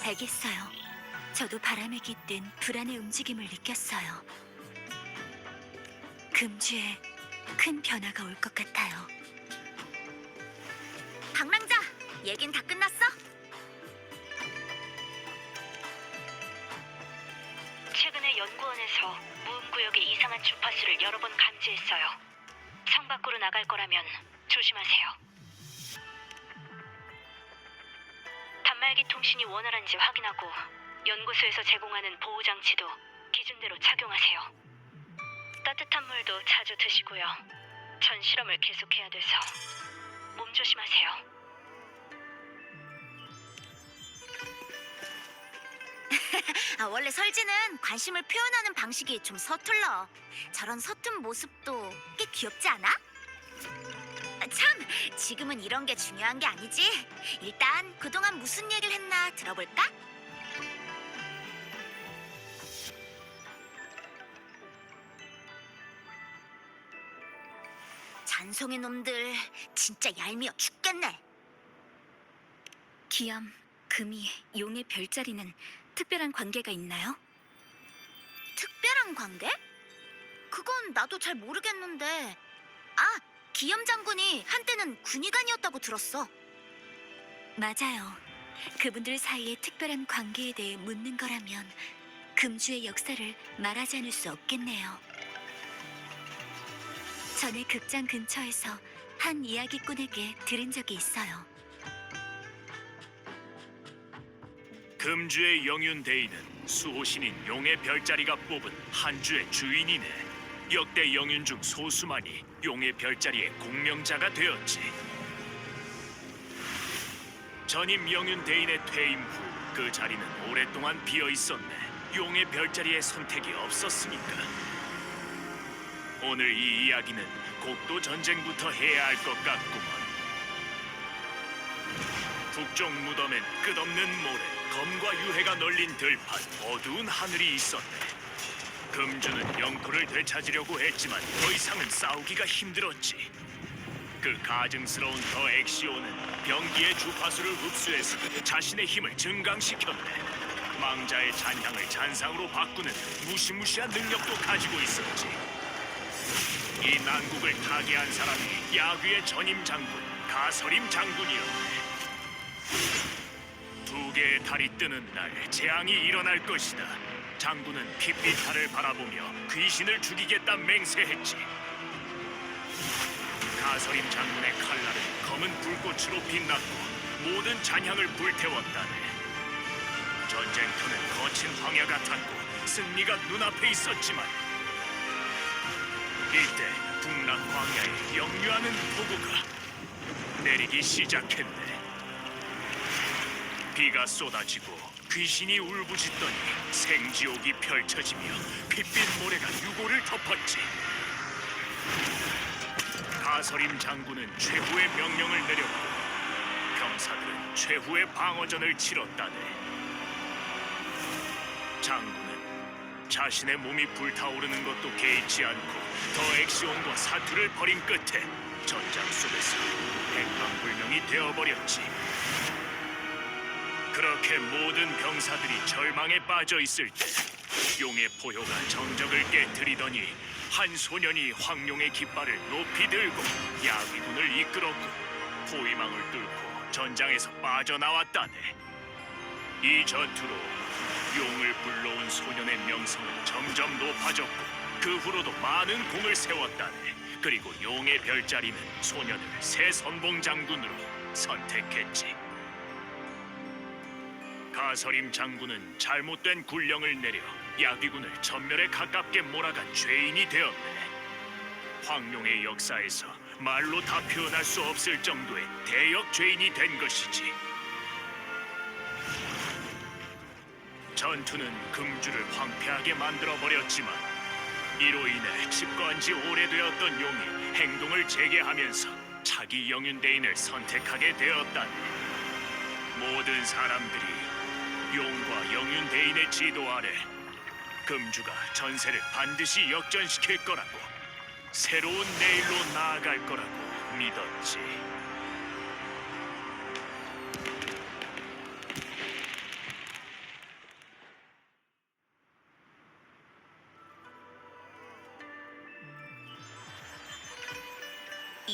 알겠어요. 저도 바람에 깃든 불안의 움직임을 느꼈어요. 금주에 큰 변화가 올 것 같아요. 방랑자, 얘긴 다 끝났어? 최근에 연구원에서 무음구역의 이상한 주파수를 여러 번 감지했어요. 성 밖으로 나갈 거라면 조심하세요. 단말기 통신이 원활한지 확인하고 연구소에서 제공하는 보호장치도 기준대로 착용하세요. 따뜻한 물도 자주 드시고요. 전 실험을 계속해야 돼서 몸 조심하세요. 원래 설지는 관심을 표현하는 방식이 좀 서툴러. 저런 서툰 모습도 꽤 귀엽지 않아? 참, 지금은 이런 게 중요한 게 아니지. 일단 그동안 무슨 얘기를 했나 들어볼까? 잔송이 놈들 진짜 얄미워 죽겠네. 기암, 금이, 용의 별자리는 특별한 관계가 있나요? 특별한 관계? 그건 나도 잘 모르겠는데. 아, 기염 장군이 한때는 군의관이었다고 들었어. 맞아요. 그분들 사이의 특별한 관계에 대해 묻는 거라면 금주의 역사를 말하지 않을 수 없겠네요. 전에 극장 근처에서 한 이야기꾼에게 들은 적이 있어요. 금주의 영윤대인은 수호신인 용의 별자리가 뽑은 한 주의 주인이네. 역대 영윤 중 소수만이 용의 별자리의 공명자가 되었지. 전임 영윤대인의 퇴임 후 그 자리는 오랫동안 비어 있었네. 용의 별자리의 선택이 없었으니까. 오늘 이 이야기는 곡도 전쟁부터 해야 할 것 같구먼. 북쪽 무덤엔 끝없는 모래, 검과 유해가 널린 들판, 어두운 하늘이 있었네. 금주는 영토를 되찾으려고 했지만 더 이상은 싸우기가 힘들었지. 그 가증스러운 더 엑시오는 병기의 주파수를 흡수해서 자신의 힘을 증강시켰네. 망자의 잔향을 잔상으로 바꾸는 무시무시한 능력도 가지고 있었지. 이 난국을 타개한 사람이 야귀의 전임 장군, 가서림 장군이었네. 두 개의 달이 뜨는 날 재앙이 일어날 것이다. 장군은 핏빛 달을 바라보며 귀신을 죽이겠다 맹세했지. 가서림 장군의 칼날은 검은 불꽃으로 빛났고 모든 잔향을 불태웠다네. 전쟁터는 거친 황야 같았고 승리가 눈앞에 있었지만 이때 북락 광야에 역류하는 폭우가 내리기 시작했네. 비가 쏟아지고 귀신이 울부짖더니 생지옥이 펼쳐지며 핏빛 모래가 유골을 덮었지. 가서림 장군은 최후의 명령을 내렸고 병사들은 최후의 방어전을 치렀다네. 장군은 자신의 몸이 불타오르는 것도 개의치 않고 더 엑시온과 사투를 벌인 끝에 전장 속에서 백방불명이 되어버렸지. 그렇게 모든 병사들이 절망에 빠져 있을 때 용의 포효가 정적을 깨뜨리더니 한 소년이 황룡의 깃발을 높이 들고 야귀군을 이끌었고 포위망을 뚫고 전장에서 빠져나왔다네. 이 전투로 용을 불러온 소년의 명성은 점점 높아졌고 그 후로도 많은 공을 세웠다네. 그리고 용의 별자리는 소년을 새 선봉 장군으로 선택했지. 가서림 장군은 잘못된 군령을 내려 야귀군을 전멸에 가깝게 몰아간 죄인이 되었네. 황룡의 역사에서 말로 다 표현할 수 없을 정도의 대역 죄인이 된 것이지. 전투는 금주를 황폐하게 만들어버렸지만 이로 인해 집거한 지 오래되었던 용이 행동을 재개하면서 차기 영윤대인을 선택하게 되었다네. 모든 사람들이 용과 영윤대인의 지도 아래 금주가 전세를 반드시 역전시킬 거라고, 새로운 내일로 나아갈 거라고 믿었지.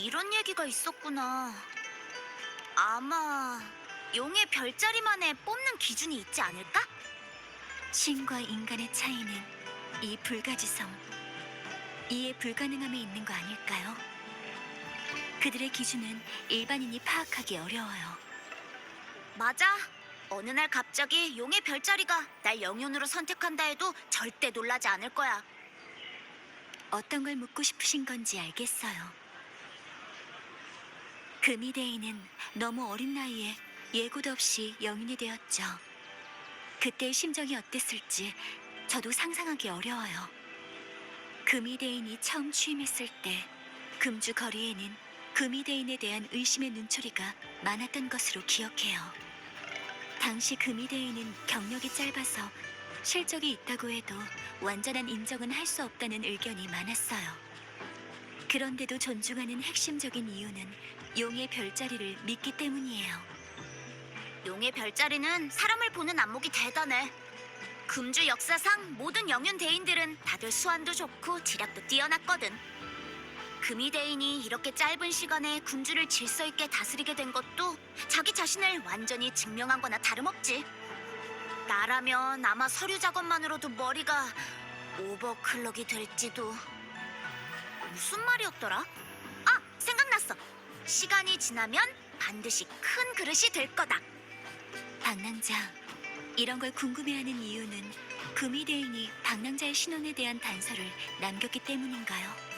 이런 얘기가 있었구나. 아마 용의 별자리만의 뽑는 기준이 있지 않을까? 신과 인간의 차이는 이 불가지성, 이해 불가능함에 있는 거 아닐까요? 그들의 기준은 일반인이 파악하기 어려워요. 맞아. 어느 날 갑자기 용의 별자리가 날 영혼으로 선택한다 해도 절대 놀라지 않을 거야. 어떤 걸 묻고 싶으신 건지 알겠어요. 금이대인은 너무 어린 나이에 예고도 없이 영인이 되었죠. 그때의 심정이 어땠을지 저도 상상하기 어려워요. 금이대인이 처음 취임했을 때 금주 거리에는 금이대인에 대한 의심의 눈초리가 많았던 것으로 기억해요. 당시 금이대인은 경력이 짧아서 실적이 있다고 해도 완전한 인정은 할 수 없다는 의견이 많았어요. 그런데도 존중하는 핵심적인 이유는 용의 별자리를 믿기 때문이에요. 용의 별자리는 사람을 보는 안목이 대단해. 금주 역사상 모든 영윤 대인들은 다들 수완도 좋고 지략도 뛰어났거든. 금이 대인이 이렇게 짧은 시간에 군주를 질서 있게 다스리게 된 것도 자기 자신을 완전히 증명한 거나 다름없지. 나라면 아마 서류 작업만으로도 머리가 오버클럭이 될지도. 무슨 말이었더라? 아, 생각났어. 시간이 지나면 반드시 큰 그릇이 될 거다. 방랑자, 이런 걸 궁금해하는 이유는 금이대인이 방랑자의 신원에 대한 단서를 남겼기 때문인가요?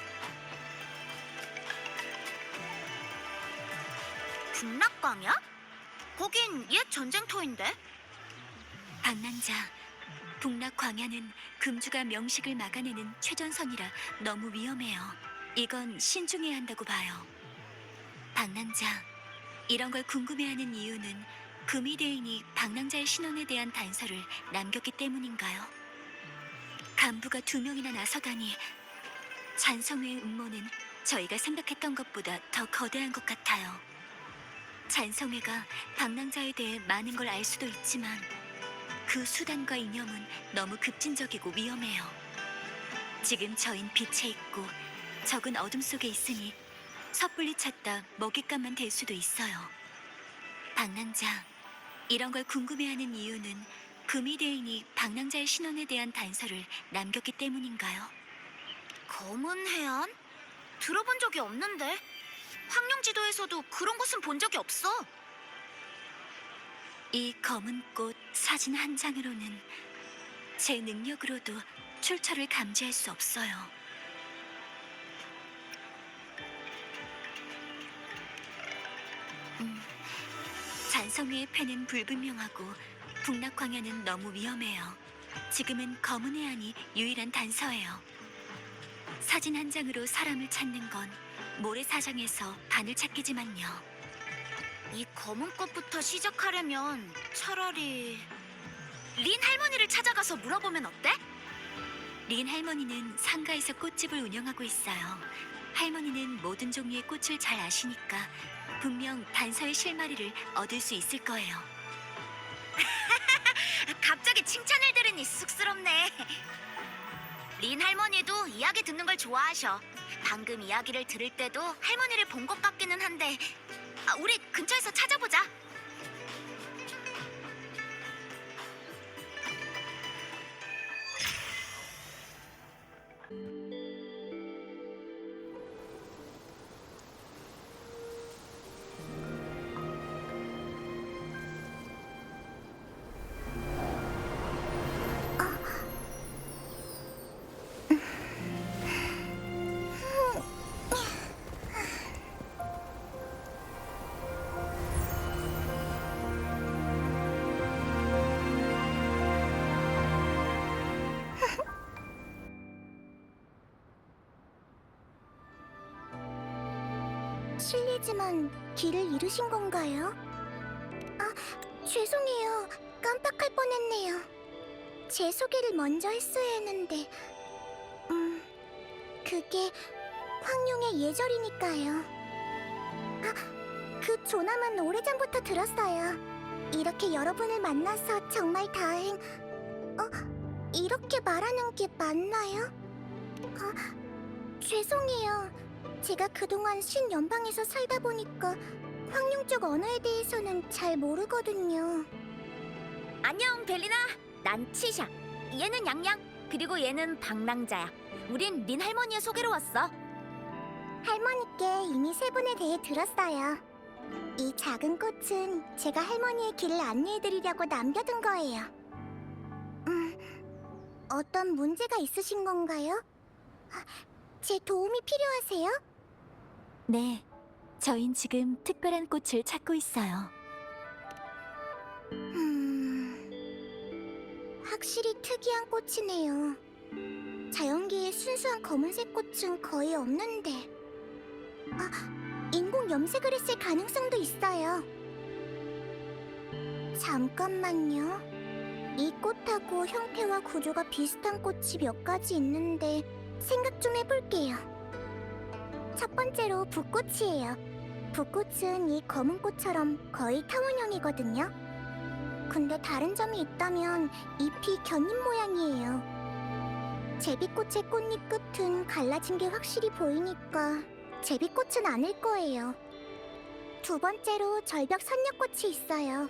북락광야? 거긴 옛 전쟁터인데? 방랑자, 북락 광야는 금주가 명식을 막아내는 최전선이라 너무 위험해요. 이건 신중해야 한다고 봐요. 방랑자, 이런 걸 궁금해하는 이유는 금이대인이 방랑자의 신원에 대한 단서를 남겼기 때문인가요? 간부가 2명이나 나서다니 잔성회의 음모는 저희가 생각했던 것보다 더 거대한 것 같아요. 잔성회가 방랑자에 대해 많은 걸 알 수도 있지만 그 수단과 이념은 너무 급진적이고 위험해요. 지금 저흰 빛에 있고 적은 어둠 속에 있으니 섣불리 찾다 먹잇감만 될 수도 있어요. 방랑자, 이런 걸 궁금해하는 이유는 금이대인이 방랑자의 신원에 대한 단서를 남겼기 때문인가요? 검은 해안? 들어본 적이 없는데. 황룡지도에서도 그런 곳은 본 적이 없어. 이 검은 꽃 사진 한 장으로는 제 능력으로도 출처를 감지할 수 없어요. 잔성위의 패는 불분명하고 북락광야는 너무 위험해요. 지금은 검은 해안이 유일한 단서예요. 사진 한 장으로 사람을 찾는 건 모래사장에서 바늘 찾기지만요. 이 검은 꽃부터 시작하려면 차라리 린 할머니를 찾아가서 물어보면 어때? 린 할머니는 상가에서 꽃집을 운영하고 있어요. 할머니는 모든 종류의 꽃을 잘 아시니까 분명 단서의 실마리를 얻을 수 있을 거예요. 갑자기 칭찬을 들으니 쑥스럽네. 린 할머니도 이야기 듣는 걸 좋아하셔. 방금 이야기를 들을 때도 할머니를 본 것 같기는 한데 우리 근처에서 찾아보자. 실례지만 길을 잃으신 건가요? 아, 죄송해요. 깜빡할 뻔했네요. 제 소개를 먼저 했어야 했는데 그게 황룡의 예절이니까요. 아, 그 조남은 오래전부터 들었어요. 이렇게 여러분을 만나서 정말 다행... 이렇게 말하는 게 맞나요? 죄송해요. 제가 그동안 신연방에서 살다 보니까 황룡 쪽 언어에 대해서는 잘 모르거든요. 안녕, 벨리나. 난 치샤. 얘는 양양. 그리고 얘는 방랑자야. 우린 린 할머니의 소개로 왔어. 할머니께 이미 세 분에 대해 들었어요. 이 작은 꽃은 제가 할머니의 길을 안내해드리려고 남겨둔 거예요. 어떤 문제가 있으신 건가요? 제 도움이 필요하세요? 네, 저흰 지금 특별한 꽃을 찾고 있어요. 확실히 특이한 꽃이네요. 자연계에 순수한 검은색 꽃은 거의 없는데. 인공 염색을 했을 가능성도 있어요. 잠깐만요. 이 꽃하고 형태와 구조가 비슷한 꽃이 몇 가지 있는데 생각 좀 해볼게요. 첫 번째로 붓꽃이에요. 붓꽃은 이 검은 꽃처럼 거의 타원형이거든요. 근데 다른 점이 있다면 잎이 견잎 모양이에요. 제비꽃의 꽃잎 끝은 갈라진 게 확실히 보이니까 제비꽃은 아닐 거예요. 두 번째로 절벽 선녀꽃이 있어요.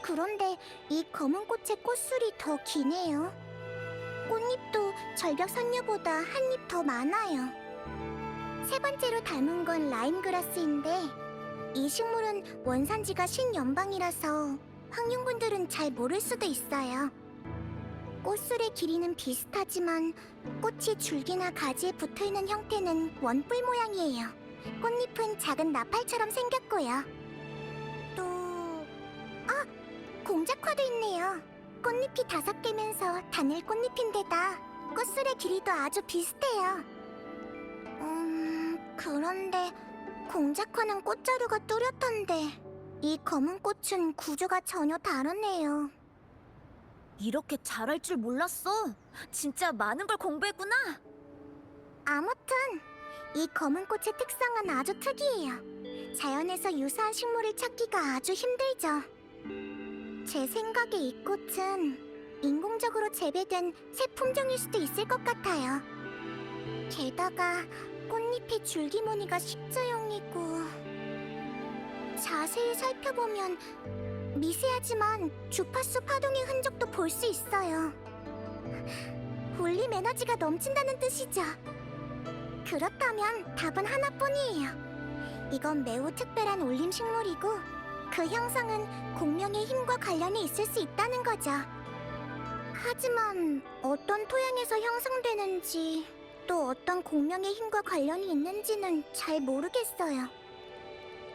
그런데 이 검은 꽃의 꽃술이 더 기네요. 꽃잎도 절벽 선녀보다 한 잎 더 많아요. 세 번째로 닮은 건 라임그라스인데 이 식물은 원산지가 신연방이라서 황룡분들은 잘 모를 수도 있어요. 꽃술의 길이는 비슷하지만 꽃이 줄기나 가지에 붙어있는 형태는 원뿔 모양이에요. 꽃잎은 작은 나팔처럼 생겼고요. 또... 공작화도 있네요. 꽃잎이 5개면서 단일 꽃잎인데다 꽃술의 길이도 아주 비슷해요. 그런데 공작화는 꽃자루가 뚜렷한데 이 검은 꽃은 구조가 전혀 다르네요. 이렇게 잘할 줄 몰랐어. 진짜 많은 걸 공부했구나. 아무튼 이 검은 꽃의 특성은 아주 특이해요. 자연에서 유사한 식물을 찾기가 아주 힘들죠. 제 생각에 이 꽃은 인공적으로 재배된 새 품종일 수도 있을 것 같아요. 게다가 꽃잎의 줄기 무늬가 십자형이고 자세히 살펴보면 미세하지만 주파수 파동의 흔적도 볼 수 있어요. 울림 에너지가 넘친다는 뜻이죠. 그렇다면 답은 하나뿐이에요. 이건 매우 특별한 울림 식물이고 그 형상은 공명의 힘과 관련이 있을 수 있다는 거죠. 하지만 어떤 토양에서 형성되는지 또 어떤 공명의 힘과 관련이 있는지는 잘 모르겠어요.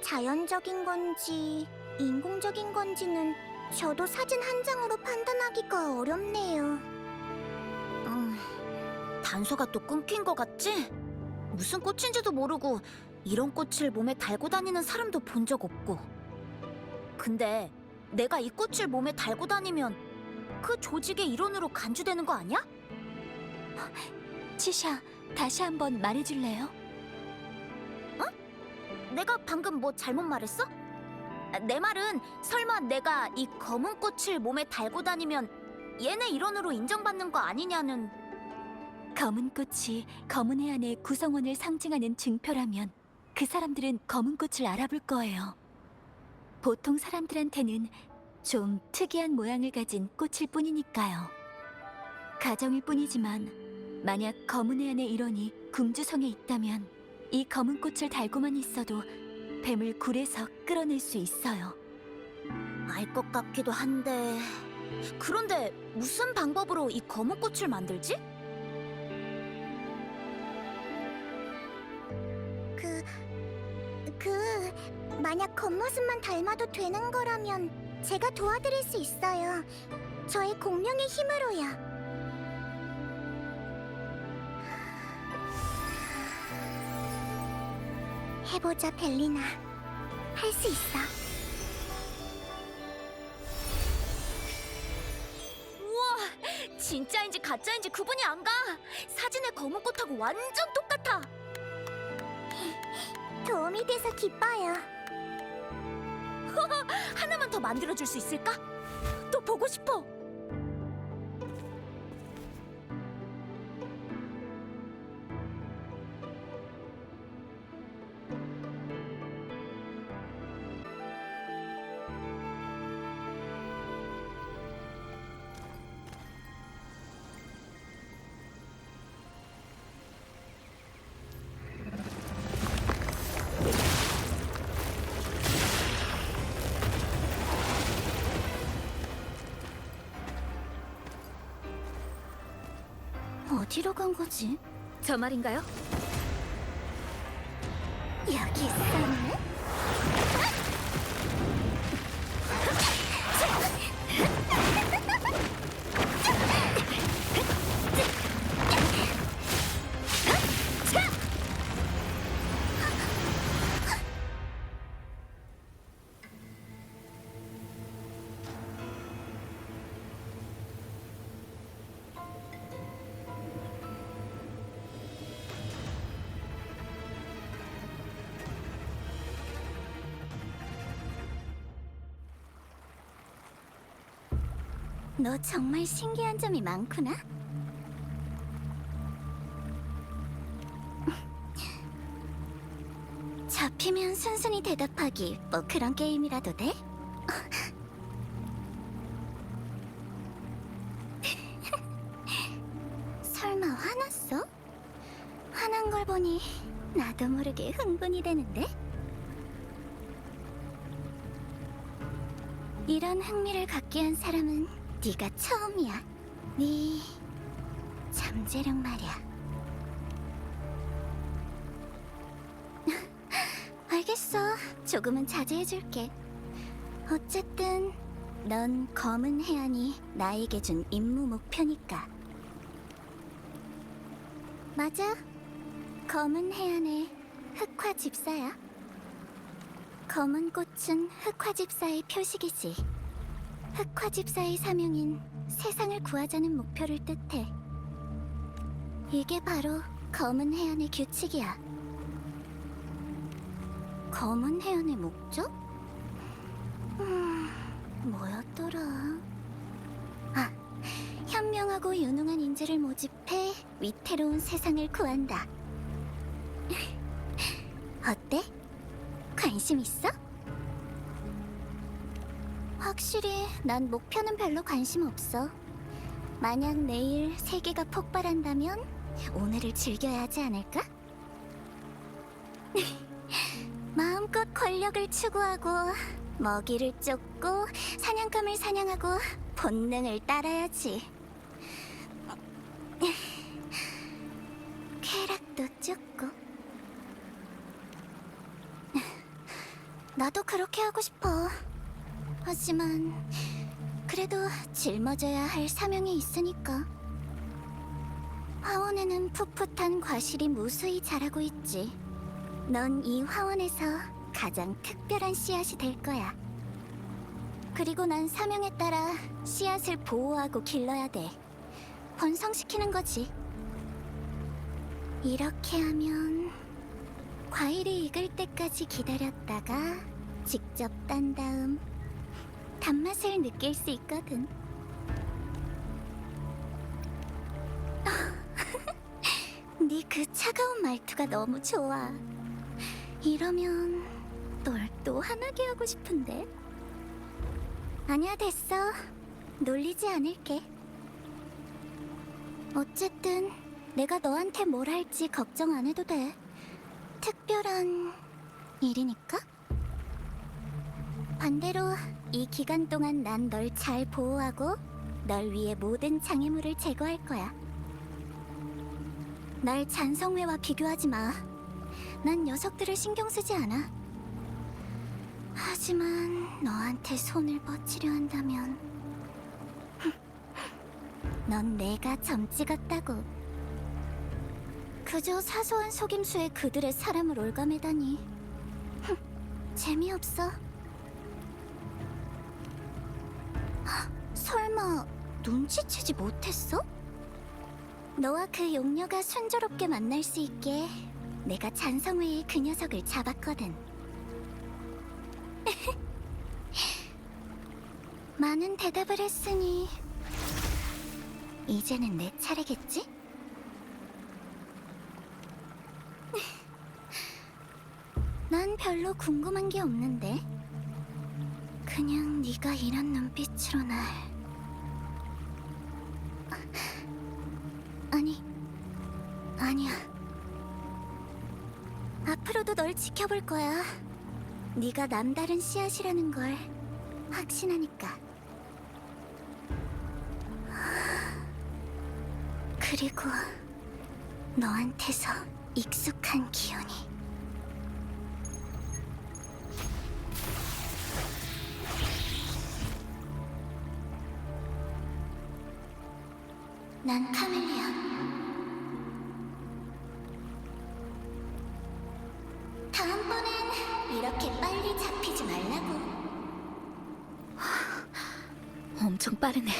자연적인 건지 인공적인 건지는 저도 사진 한 장으로 판단하기가 어렵네요. 단서가 또 끊긴 것 같지? 무슨 꽃인지도 모르고 이런 꽃을 몸에 달고 다니는 사람도 본 적 없고. 근데 내가 이 꽃을 몸에 달고 다니면 그 조직의 일원으로 간주되는 거 아니야? 치샤, 다시 한번 말해줄래요? 내가 방금 뭐 잘못 말했어? 내 말은 설마 내가 이 검은 꽃을 몸에 달고 다니면 얘네 일원으로 인정받는 거 아니냐는. 검은 꽃이 검은 해안의 구성원을 상징하는 증표라면 그 사람들은 검은 꽃을 알아볼 거예요. 보통 사람들한테는 좀 특이한 모양을 가진 꽃일 뿐이니까요. 가정일 뿐이지만 만약 검은 해안의 일원이 궁주성에 있다면 이 검은 꽃을 달고만 있어도 뱀을 굴에서 끌어낼 수 있어요. 알 것 같기도 한데. 그런데 무슨 방법으로 이 검은 꽃을 만들지? 만약 겉모습만 닮아도 되는 거라면 제가 도와드릴 수 있어요. 저의 공명의 힘으로요. 해보자, 벨리나. 할 수 있어. 우와, 진짜인지 가짜인지 구분이 안 가. 사진의 검은 꽃하고 완전 똑같아. 도움이 돼서 기뻐요. 하나만 더 만들어줄 수 있을까? 또 보고 싶어. 어디로 간 거지? 저 말인가요? 여기 있었네? 너 정말 신기한 점이 많구나. 잡히면 순순히 대답하기, 뭐 그런 게임이라도 돼? 설마 화났어? 화난 걸 보니 나도 모르게 흥분이 되는데? 이런 흥미를 갖게 한 사람은 네가 처음이야. 네 잠재력 말이야. 알겠어. 조금은 자제해줄게. 어쨌든 넌 검은 해안이 나에게 준 임무 목표니까. 맞아. 검은 해안의 흑화 집사야. 검은 꽃은 흑화 집사의 표식이지. 흑화 집사의 사명인 세상을 구하자는 목표를 뜻해. 이게 바로 검은 해안의 규칙이야. 검은 해안의 목적? 뭐였더라? 아, 현명하고 유능한 인재를 모집해 위태로운 세상을 구한다. 어때? 관심 있어? 확실히 난 목표는 별로 관심 없어. 만약 내일 세계가 폭발한다면 오늘을 즐겨야 하지 않을까? 마음껏 권력을 추구하고 먹이를 쫓고 사냥감을 사냥하고 본능을 따라야지. 쾌락도 쫓고. 나도 그렇게 하고 싶어. 하지만 그래도 짊어져야 할 사명이 있으니까. 화원에는 풋풋한 과실이 무수히 자라고 있지. 넌 이 화원에서 가장 특별한 씨앗이 될 거야. 그리고 난 사명에 따라 씨앗을 보호하고 길러야 돼. 번성시키는 거지. 이렇게 하면 과일이 익을 때까지 기다렸다가 직접 딴 다음 단맛을 느낄 수 있거든. 네 그 차가운 말투가 너무 좋아. 이러면 널 또 화나게 하고 싶은데. 아니야, 됐어. 놀리지 않을게. 어쨌든 내가 너한테 뭘 할지 걱정 안 해도 돼. 특별한 일이니까. 반대로 이 기간 동안 난 널 잘 보호하고 널 위해 모든 장애물을 제거할 거야. 날 잔성회와 비교하지 마. 난 녀석들을 신경 쓰지 않아. 하지만 너한테 손을 뻗치려 한다면 넌 내가 점 찍었다고. 그저 사소한 속임수에 그들의 사람을 올가매다니. 재미없어. 설마 눈치채지 못했어? 너와 그 용녀가 순조롭게 만날 수 있게 내가 잔성회의 그 녀석을 잡았거든. 많은 대답을 했으니 이제는 내 차례겠지? 난 별로 궁금한 게 없는데. 그냥 네가 이런 눈빛으로 날... 아니야. 앞으로도 널 지켜볼 거야. 네가 남다른 씨앗이라는 걸 확신하니까. 그리고 너한테서 익숙한 기운이. 난 카멜리야. 다음번엔 이렇게 빨리 잡히지 말라고. 엄청 빠르네.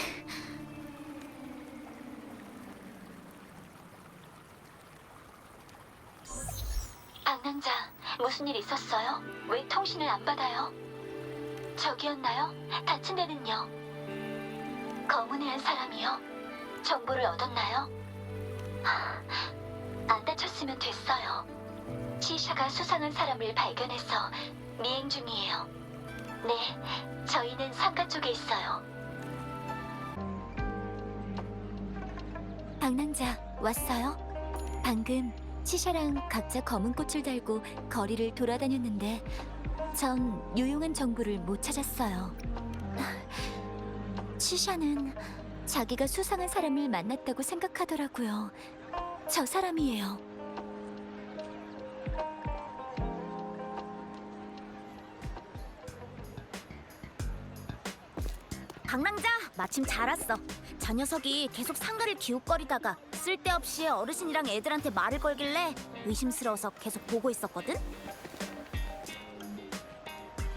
방랑자, 무슨 일 있었어요? 왜 통신을 안 받아요? 저기였나요? 다친 데는요? 검은의 한 사람이요? 정보를 얻었나요? 안 다쳤으면 됐어요. 시샤가 수상한 사람을 발견해서 미행 중이에요. 네, 저희는 상가 쪽에 있어요. 방랑자, 왔어요? 방금 치샤랑 각자 검은 꽃을 달고 거리를 돌아다녔는데 전 유용한 정보를 못 찾았어요. 치샤는 자기가 수상한 사람을 만났다고 생각하더라고요. 저 사람이에요. 방랑자, 마침 잘 왔어. 저 녀석이 계속 상가를 기웃거리다가 쓸데없이 어르신이랑 애들한테 말을 걸길래 의심스러워서 계속 보고 있었거든?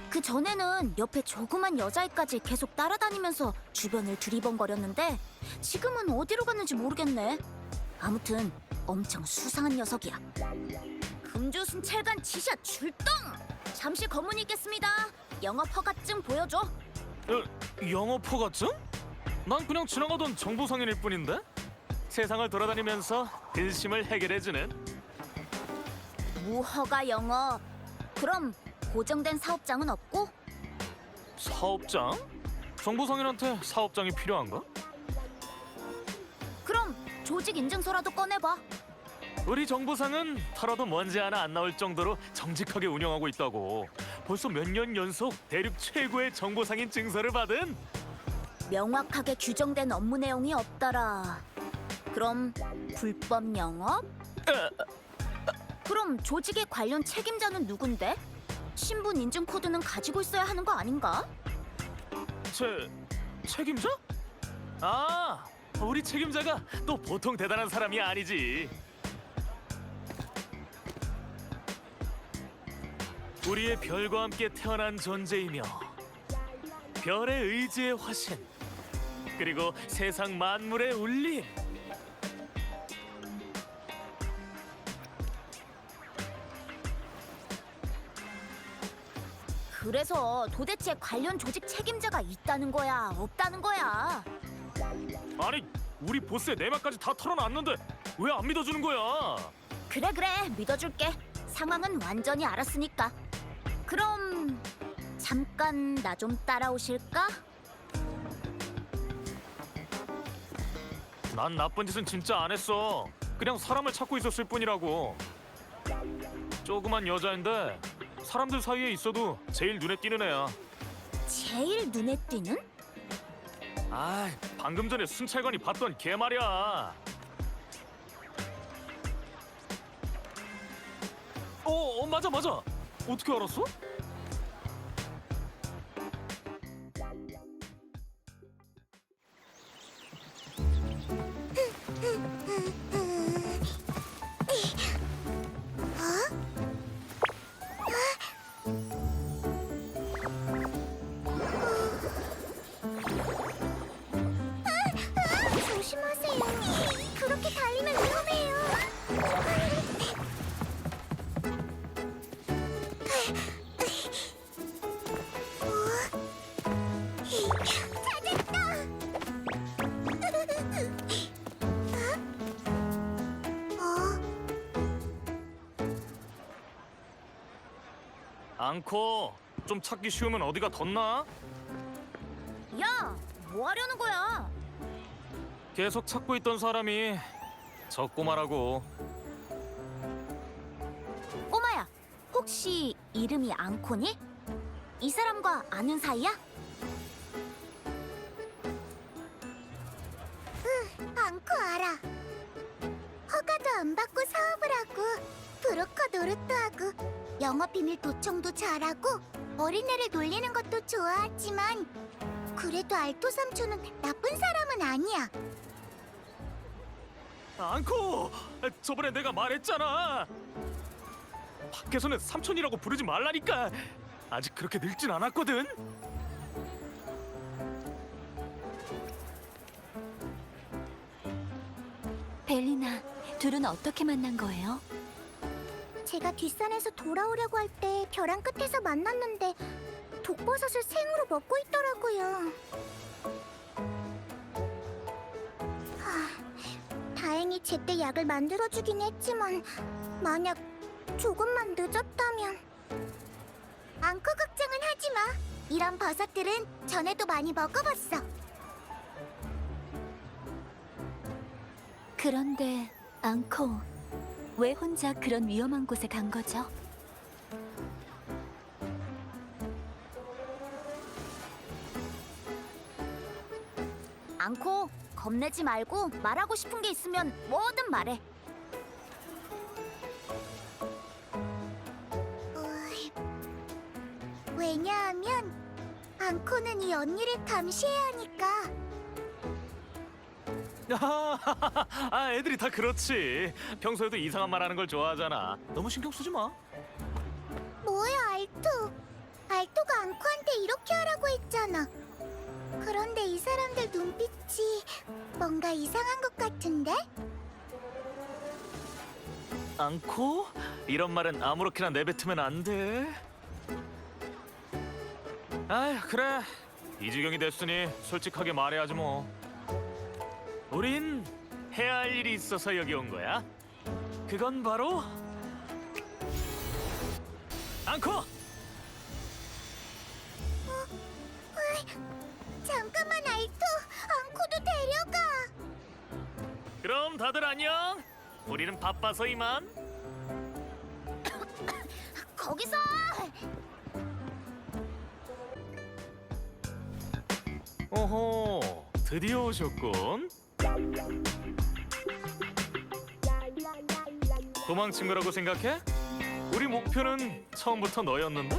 그 전에는 옆에 조그만 여자애까지 계속 따라다니면서 주변을 두리번거렸는데 지금은 어디로 갔는지 모르겠네. 아무튼 엄청 수상한 녀석이야. 금주 순찰관 지샷 출동! 잠시 검문이 있겠습니다. 영업 허가증 보여줘. 영업 허가증? 난 그냥 지나가던 정보상인일 뿐인데? 세상을 돌아다니면서 근심을 해결해주는. 무허가 영업. 그럼 고정된 사업장은 없고? 사업장? 정보상인한테 사업장이 필요한가? 그럼 조직 인증서라도 꺼내봐. 우리 정보상은 털어도 먼지 하나 안 나올 정도로 정직하게 운영하고 있다고. 벌써 몇 년 연속 대륙 최고의 정보상인 증서를 받은. 명확하게 규정된 업무 내용이 없더라. 그럼 불법 영업? 그럼 조직의 관련 책임자는 누군데? 신분 인증 코드는 가지고 있어야 하는 거 아닌가? 책임자? 아, 우리 책임자가 또 보통 대단한 사람이 아니지. 우리의 별과 함께 태어난 존재이며 별의 의지의 화신, 그리고 세상 만물의 울림. 그래서 도대체 관련 조직 책임자가 있다는 거야, 없다는 거야? 아니, 우리 보스의 내막까지 다 털어놨는데 왜 안 믿어주는 거야? 그래, 믿어줄게. 상황은 완전히 알았으니까. 그럼 잠깐 나 좀 따라오실까? 난 나쁜 짓은 진짜 안 했어. 그냥 사람을 찾고 있었을 뿐이라고. 조그만 여자인데 사람들 사이에 있어도 제일 눈에 띄는 애야. 제일 눈에 띄는? 아, 방금 전에 순찰관이 봤던 걔 말이야. 맞아. 어떻게 알았어? 조심하세요. 그렇게 달리면 위험해요. 앙코, 좀 찾기 쉬우면 어디가 덧나? 야, 뭐 하려는 거야? 계속 찾고 있던 사람이 저 꼬마라고. 꼬마야, 혹시 이름이 앙코니? 이 사람과 아는 사이야? 앙코 알아. 브로커 노릇도 하고 영업 비밀 도청도 잘하고 어린애를 놀리는 것도 좋아하지만 그래도 알토 삼촌은 나쁜 사람은 아니야. 앙코! 저번에 내가 말했잖아. 밖에서는 삼촌이라고 부르지 말라니까. 아직 그렇게 늙진 않았거든. 벨리나, 둘은 어떻게 만난 거예요? 제가 뒷산에서 돌아오려고 할 때 벼랑 끝에서 만났는데 독버섯을 생으로 먹고 있더라고요. 다행히 제때 약을 만들어주긴 했지만 만약 조금만 늦었다면... 앙코 걱정은 하지 마. 이런 버섯들은 전에도 많이 먹어봤어. 그런데 앙코, 왜 혼자 그런 위험한 곳에 간 거죠? 앙코, 겁내지 말고 말하고 싶은 게 있으면 뭐든 말해. 왜냐하면 앙코는 이 언니를 감시해야 하니까. 아, 애들이 다 그렇지. 평소에도 이상한 말 하는 걸 좋아하잖아. 너무 신경 쓰지 마. 뭐야, 알토. 알토가 앙코한테 이렇게 하라고 했잖아. 그런데 이 사람들 눈빛이 뭔가 이상한 것 같은데? 앙코? 이런 말은 아무렇게나 내뱉으면 안 돼. 아휴, 그래. 이 지경이 됐으니 솔직하게 말해야지 뭐. 우린 해야 할 일이 있어서 여기 온 거야. 그건 바로 앙코! 잠깐만, 알토. 앙코도 데려가. 그럼 다들 안녕. 우리는 바빠서 이만. 거기서! 오호, 드디어 오셨군. 도망친 거라고 생각해? 우리 목표는 처음부터 너였는데?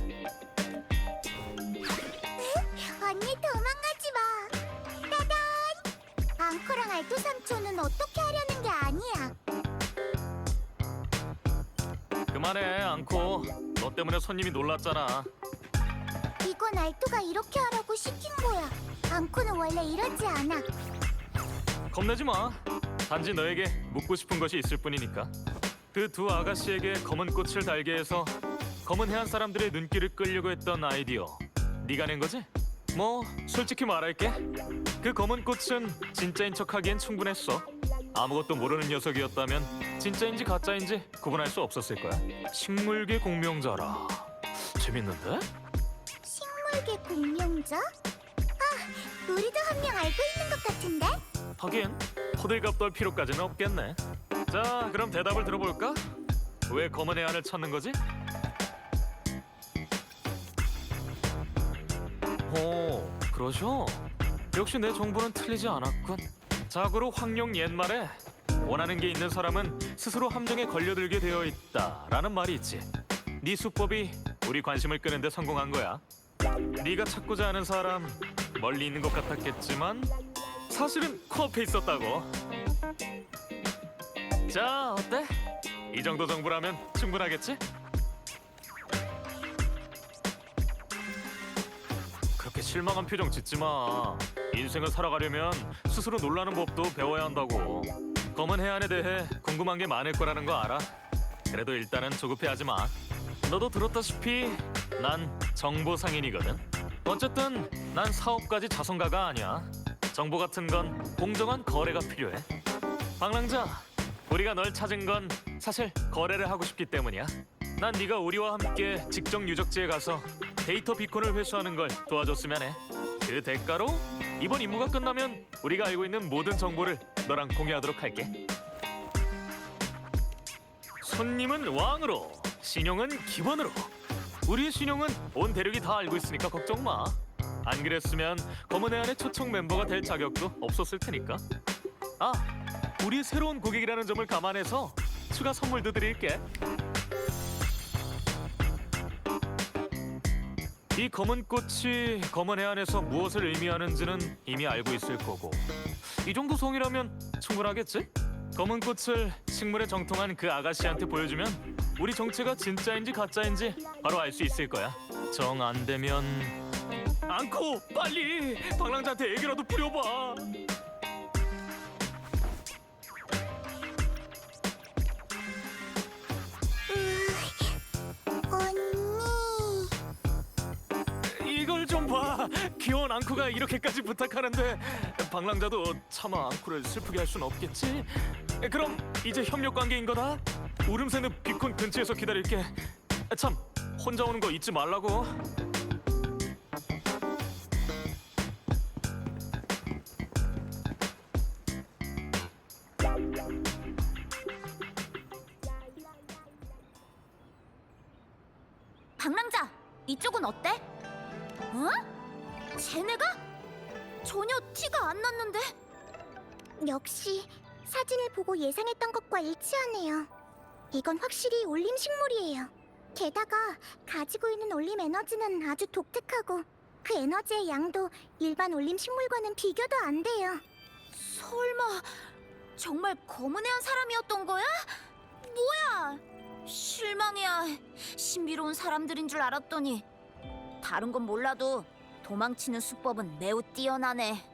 언니 도망가지 마. 따단! 앙코랑 알토 삼촌은 어떻게 하려는 게 아니야. 그만해, 앙코. 너 때문에 손님이 놀랐잖아. 이건 알토가 이렇게 하라고 시킨 거야. 앙코는 원래 이러지 않아. 겁내지 마. 단지 너에게 묻고 싶은 것이 있을 뿐이니까. 그 두 아가씨에게 검은 꽃을 달게 해서 검은 해안 사람들의 눈길을 끌려고 했던 아이디어, 네가 낸 거지? 뭐 솔직히 말할게. 그 검은 꽃은 진짜인 척하기엔 충분했어. 아무것도 모르는 녀석이었다면 진짜인지 가짜인지 구분할 수 없었을 거야. 식물계 공명자라. 재밌는데? 식물계 공명자? 아, 우리도 한 명 알고 있는 것 같은데? 하긴 호들갑 떨 필요까지는 없겠네. 자, 그럼 대답을 들어볼까? 왜 검은 해안을 찾는 거지? 오, 그러셔? 역시 내 정보는 틀리지 않았군. 자고로 황룡 옛말에 원하는 게 있는 사람은 스스로 함정에 걸려들게 되어 있다라는 말이 있지. 네 수법이 우리 관심을 끄는데 성공한 거야. 네가 찾고자 하는 사람 멀리 있는 것 같았겠지만 사실은 코앞에 있었다고. 자, 어때? 이 정도 정보라면 충분하겠지? 그렇게 실망한 표정 짓지 마. 인생을 살아가려면 스스로 놀라는 법도 배워야 한다고. 검은 해안에 대해 궁금한 게 많을 거라는 거 알아. 그래도 일단은 조급해하지 마. 너도 들었다시피 난 정보상인이거든. 어쨌든 난 사업가지 자선가가 아니야. 정보 같은 건 공정한 거래가 필요해. 방랑자, 우리가 널 찾은 건 사실 거래를 하고 싶기 때문이야. 난 네가 우리와 함께 직접 유적지에 가서 데이터 비콘을 회수하는 걸 도와줬으면 해. 그 대가로 이번 임무가 끝나면 우리가 알고 있는 모든 정보를 너랑 공유하도록 할게. 손님은 왕으로, 신용은 기본으로. 우리의 신용은 온 대륙이 다 알고 있으니까 걱정 마. 안 그랬으면 검은 해안의 초청 멤버가 될 자격도 없었을 테니까. 아, 우리의 새로운 고객이라는 점을 감안해서 추가 선물도 드릴게. 이 검은 꽃이 검은 해안에서 무엇을 의미하는지는 이미 알고 있을 거고, 이 정도 성이라면 충분하겠지? 검은 꽃을 식물에 정통한 그 아가씨한테 보여주면 우리 정체가 진짜인지 가짜인지 바로 알 수 있을 거야. 정 안 되면 안고 빨리 방랑자한테 얘기라도 뿌려봐. 언니. 이걸 좀 봐. 귀여운 앙코가 이렇게까지 부탁하는데 방랑자도 차마 앙코를 슬프게 할 순 없겠지? 그럼 이제 협력 관계인 거다? 울음새는 비콘 근처에서 기다릴게. 참, 혼자 오는 거 잊지 말라고. 방랑자, 이쪽은 어때? 어? 쟤네가? 전혀 티가 안 났는데? 역시 사진을 보고 예상했던 것과 일치하네요. 이건 확실히 올림 식물이에요. 게다가 가지고 있는 올림 에너지는 아주 독특하고 그 에너지의 양도 일반 올림 식물과는 비교도 안 돼요. 설마 정말 검은 애한 사람이었던 거야? 뭐야? 실망이야. 신비로운 사람들인 줄 알았더니 다른 건 몰라도 도망치는 수법은 매우 뛰어나네.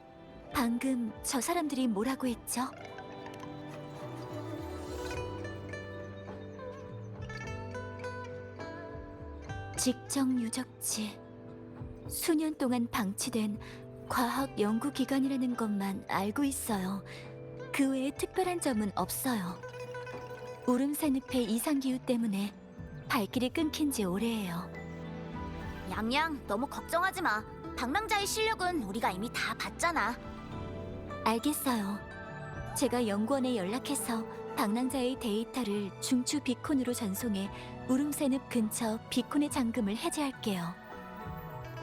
방금 저 사람들이 뭐라고 했죠? 직정 유적지. 수년 동안 방치된 과학 연구기관이라는 것만 알고 있어요. 그 외에 특별한 점은 없어요. 울음새 늪의 이상기후 때문에 발길이 끊긴 지 오래예요. 양양, 너무 걱정하지 마. 방랑자의 실력은 우리가 이미 다 봤잖아. 알겠어요. 제가 연구원에 연락해서 방랑자의 데이터를 중추 비콘으로 전송해 울음새늪 근처 비콘의 잠금을 해제할게요.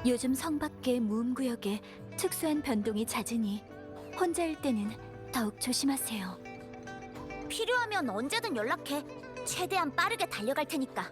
요즘 성 밖의 무음구역에 특수한 변동이 잦으니 혼자일 때는 더욱 조심하세요. 필요하면 언제든 연락해. 최대한 빠르게 달려갈 테니까.